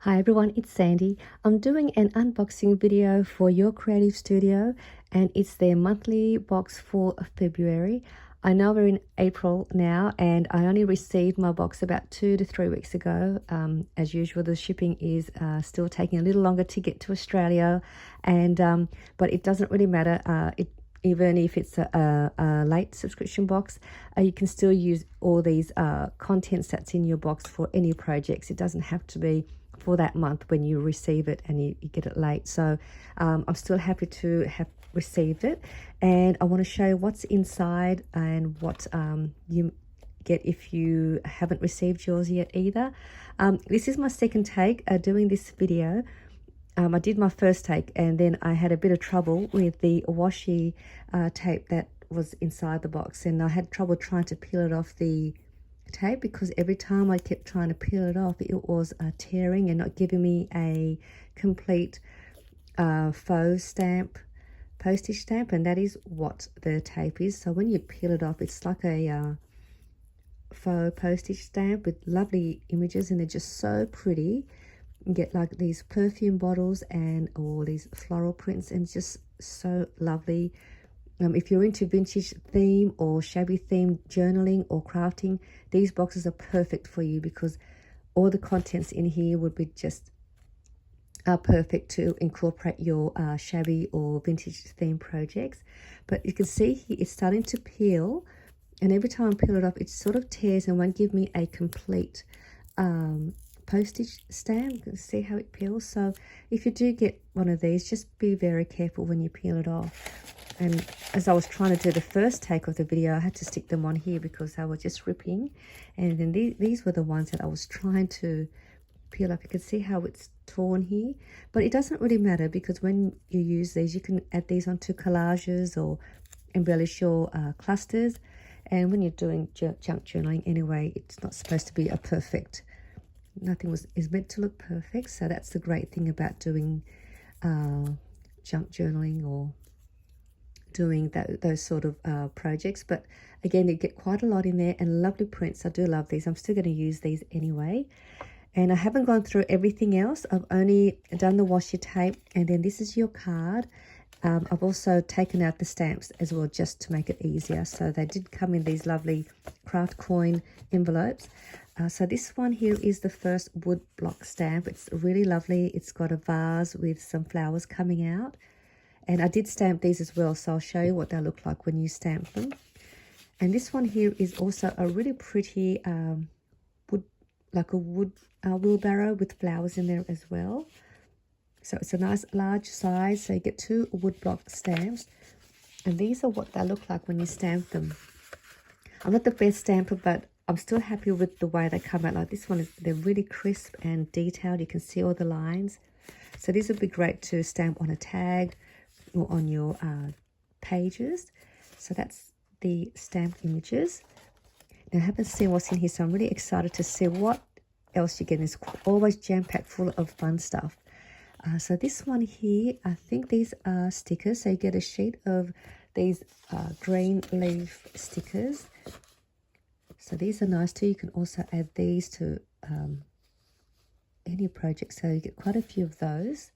Hi everyone, it's Sandy. I'm doing an unboxing video for your creative studio and it's their monthly box for February. I know we're in April now and I only received my box about 2 to 3 weeks ago. As usual, the shipping is still taking a little longer to get to Australia, and but it doesn't really matter. Even if it's a late subscription box, you can still use all these contents that's in your box for any projects. It doesn't have to be for that month when you receive it and you get it late. So I'm still happy to have received it, and I want to show you what's inside and what you get if you haven't received yours yet either. This is my second take doing this video. I did my first take and then I had a bit of trouble with the washi tape that was inside the box, and I had trouble trying to peel it off the tape because every time I kept trying to peel it off, it was tearing and not giving me a complete faux stamp, postage stamp, and that is what the tape is. So when you peel it off, it's like a faux postage stamp with lovely images, and they're just so pretty. You get like these perfume bottles and all these floral prints, and just so lovely. If you're into vintage theme or shabby theme journaling or crafting, these boxes are perfect for you because all the contents in here would be just perfect to incorporate your shabby or vintage theme projects. But you can see here it's starting to peel, and every time I peel it off, it sort of tears and won't give me a complete postage stamp. You can see how it peels. So if you do get one of these, just be very careful when you peel it off. And as I was trying to do the first take of the video, I had to stick them on here because they were just ripping. And then these were the ones that I was trying to peel up. You can see how it's torn here, but it doesn't really matter because when you use these, you can add these onto collages or embellish your clusters. And when you're doing junk journaling anyway, it's not supposed to be a perfect, nothing is meant to look perfect. So that's the great thing about doing junk journaling or doing those sort of projects. But again, you get quite a lot in there and lovely prints. I do love these. I'm still going to use these anyway, and I haven't gone through everything else. I've only done the washi tape, and then this is your card. I've also taken out the stamps as well just to make it easier. So they did come in these lovely craft coin envelopes. So this one here is the first wood block stamp. It's really lovely. It's got a vase with some flowers coming out. And I did stamp these as well, so I'll show you what they look like when you stamp them. And this one here is also a really pretty wood, like a wood wheelbarrow with flowers in there as well. So it's a nice large size, so you get 2 wood block stamps. And these are what they look like when you stamp them. I'm not the best stamper, but I'm still happy with the way they come out. Like this one, they're really crisp and detailed. You can see all the lines. So these would be great to stamp on a tag or on your pages. So that's the stamped images. Now I haven't seen what's in here, so I'm really excited to see what else you get. It's always jam-packed full of fun stuff. So this one here, I think these are stickers. So you get a sheet of these green leaf stickers. So these are nice too. You can also add these to any project. So you get quite a few of those.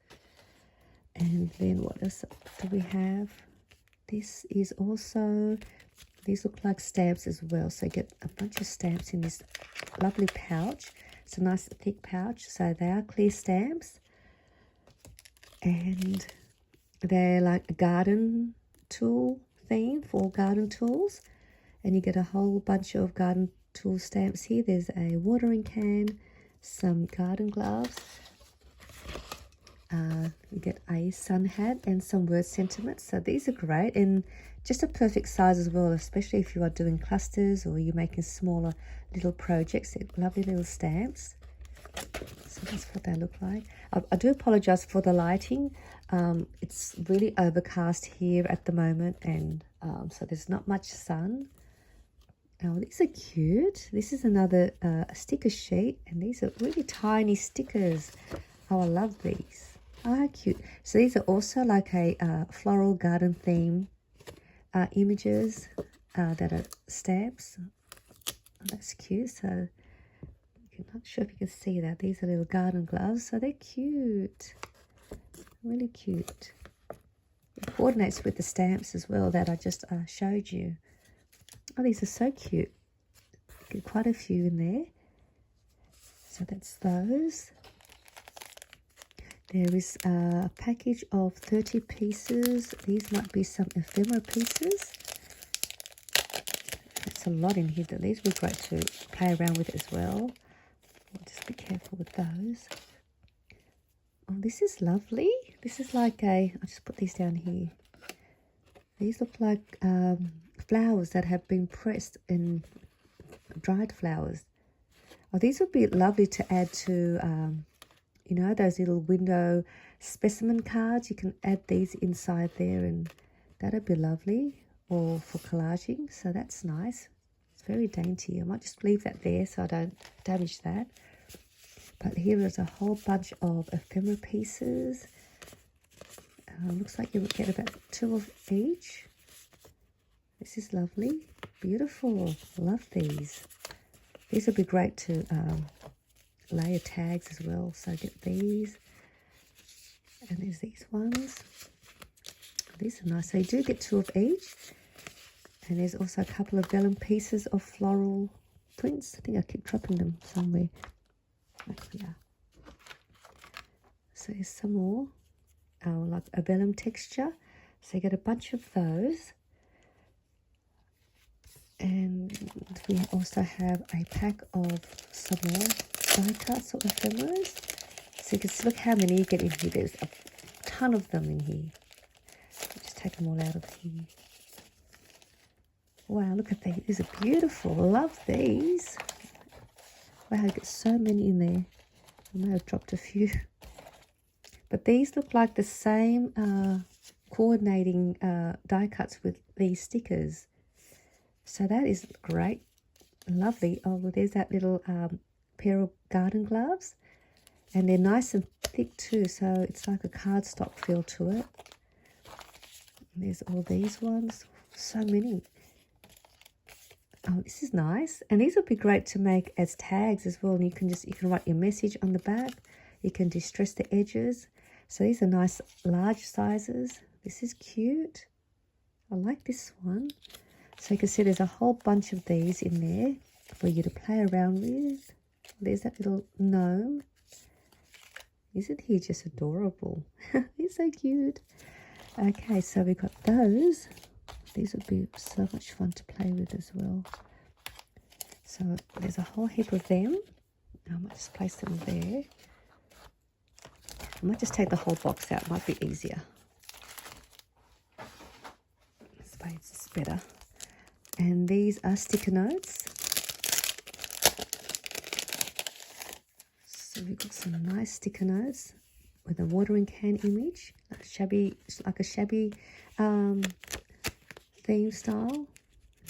And then what else do we have? This is also, these look like stamps as well. So you get a bunch of stamps in this lovely pouch. It's a nice thick pouch. So they are clear stamps. And they're like a garden tool theme for garden tools. And you get a whole bunch of garden tool stamps here. There's a watering can, some garden gloves. You get a sun hat and some word sentiments. So these are great and just a perfect size as well, especially if you are doing clusters or you're making smaller little projects. They're lovely little stamps. So that's what they look like. I do apologize for the lighting. It's really overcast here at the moment, and so there's not much sun. Oh, these are cute. This is another sticker sheet, and these are really tiny stickers. Oh, I love these. Oh, how cute. So these are also like a floral garden theme images that are stamps. Oh, that's cute. So you I'm not sure if you can see that. These are little garden gloves, so they're cute. Really cute. It coordinates with the stamps as well that I just showed you. Oh, these are so cute. Get quite a few in there. So that's those. There is a package of 30 pieces. These might be some ephemera pieces. That's a lot in here. These would be great to play around with as well. Just be careful with those. Oh, this is lovely. This is like I'll just put these down here. These look like flowers that have been pressed in dried flowers. Oh, these would be lovely to add to, you know, those little window specimen cards. You can add these inside there and that'd be lovely. Or for collaging, so that's nice. It's very dainty. I might just leave that there so I don't damage that. But here is a whole bunch of ephemera pieces. Looks like you would get about 2 of each. This is lovely. Beautiful. Love these. These would be great to layer tags as well. So get these. And there's these ones. These are nice. So you do get 2 of each. And there's also a couple of vellum pieces of floral prints. I think I keep dropping them somewhere. Yeah. So there's some more. Like a vellum texture. So you get a bunch of those. And we also have a pack of some more die cuts or ephemeras. So you can see, look how many you get in here. There's a ton of them in here. Just take them all out of here. Wow, look at these. These are beautiful. Love these. Wow, I get so many in there. I may have dropped a few. But these look like the same coordinating die cuts with these stickers. So that is great. Lovely. Oh, well, there's that little pair of garden gloves. And they're nice and thick too. So it's like a cardstock feel to it. And there's all these ones. So many. Oh, this is nice. And these would be great to make as tags as well. And you can write your message on the back. You can distress the edges. So these are nice large sizes. This is cute. I like this one. So you can see there's a whole bunch of these in there for you to play around with. There's that little gnome. Isn't he just adorable? He's so cute. Okay, so we got those. These would be so much fun to play with as well. So there's a whole heap of them. I might just place them there. I might just take the whole box out. It might be easier. This way it's just better. And these are sticker notes. So we've got some nice sticker notes with a watering can image. Like a shabby theme style.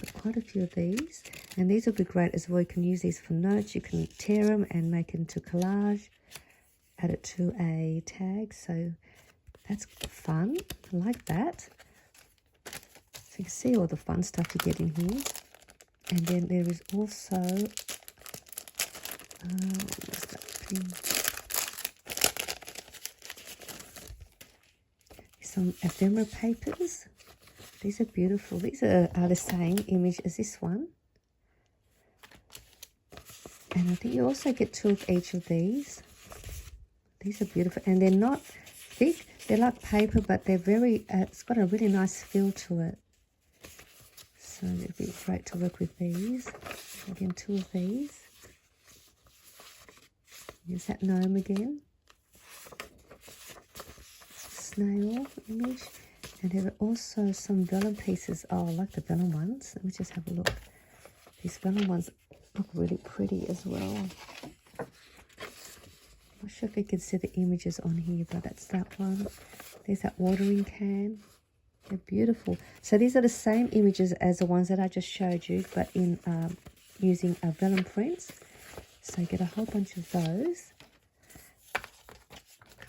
Got quite a few of these, and these will be great as well. You can use these for notes. You can tear them and make it into collage, add it to a tag. So that's fun. I like that. So you can see all the fun stuff you get in here. And then there is also some ephemera papers. These are beautiful. These are the same image as this one. And I think you also get 2 of each of these. These are beautiful. And they're not thick. They're like paper, but they're very, it's got a really nice feel to it. So it'd be great to work with these. Again, 2 of these. Here's that gnome again. Snail image. And there are also some vellum pieces. Oh, I like the vellum ones. Let me just have a look. These vellum ones look really pretty as well. Not sure if you can see the images on here, but that's that one. There's that watering can. They're beautiful. So these are the same images as the ones that I just showed you, but in using vellum prints. So you get a whole bunch of those.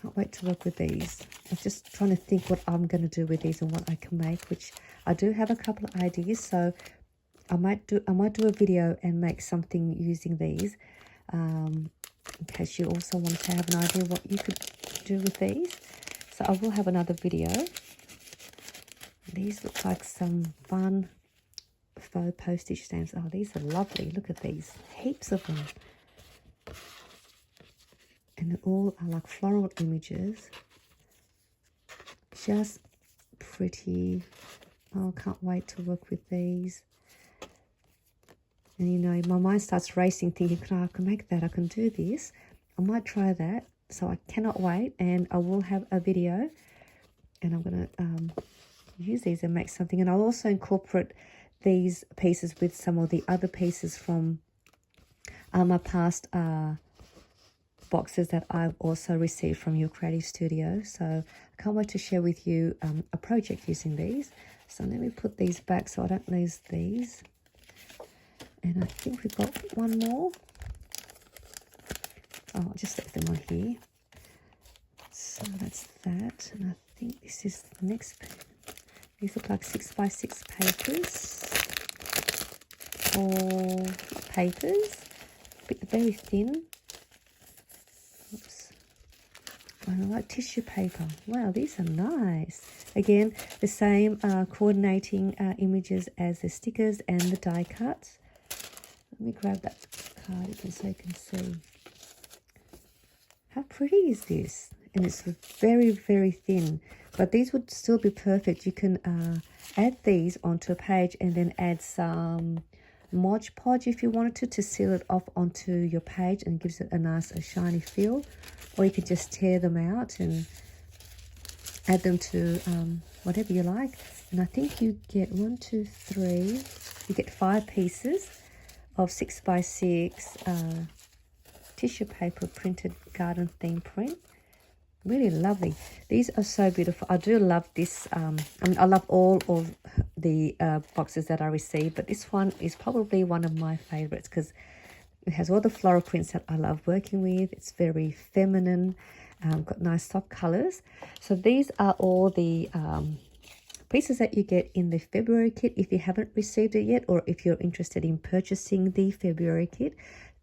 Can't wait to work with these. I'm just trying to think what I'm going to do with these and what I can make, which I do have a couple of ideas. So I might do a video and make something using these. in case you also want to have an idea what you could do with these. So I will have another video. These look like some fun faux postage stamps. Oh, these are lovely. Look at these. Heaps of them. And they all are like floral images. Just pretty. Oh, I can't wait to work with these. And you know, my mind starts racing thinking, I can make that, I can do this. I might try that. So I cannot wait, and I will have a video, and I'm going to use these and make something. And I'll also incorporate these pieces with some of the other pieces from my past boxes that I've also received from your creative studio. So I can't wait to share with you a project using these. So let me put these back so I don't lose these. And I think we've got one more. Oh, I'll just leave them on here. So that's that. And I think this is the next. These look like 6x6 papers. Or papers. Very thin. Oops. I like tissue paper. Wow, these are nice. Again, the same coordinating images as the stickers and the die cuts. Let me grab that card so you can see. How pretty is this? And it's very, very thin. But these would still be perfect. You can add these onto a page and then add some Mod Podge if you wanted to seal it off onto your page, and it gives it a nice shiny feel. Or you could just tear them out and add them to whatever you like. And I think you get 1, 2, 3. You get 5 pieces of 6x6 tissue paper printed garden theme print. Really lovely. These are so beautiful. I do love this. I mean, I love all of the boxes that I received, but this one is probably one of my favorites because it has all the floral prints that I love working with. It's very feminine, got nice soft colors. So these are all the pieces that you get in the February kit. If you haven't received it yet, or if you're interested in purchasing the February kit,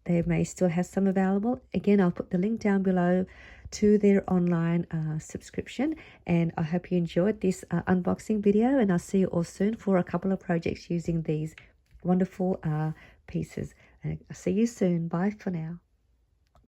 they may still have some available. Again, I'll put the link down below to their online subscription. And I hope you enjoyed this unboxing video, and I'll see you all soon for a couple of projects using these wonderful pieces. I'll see you soon. Bye for now.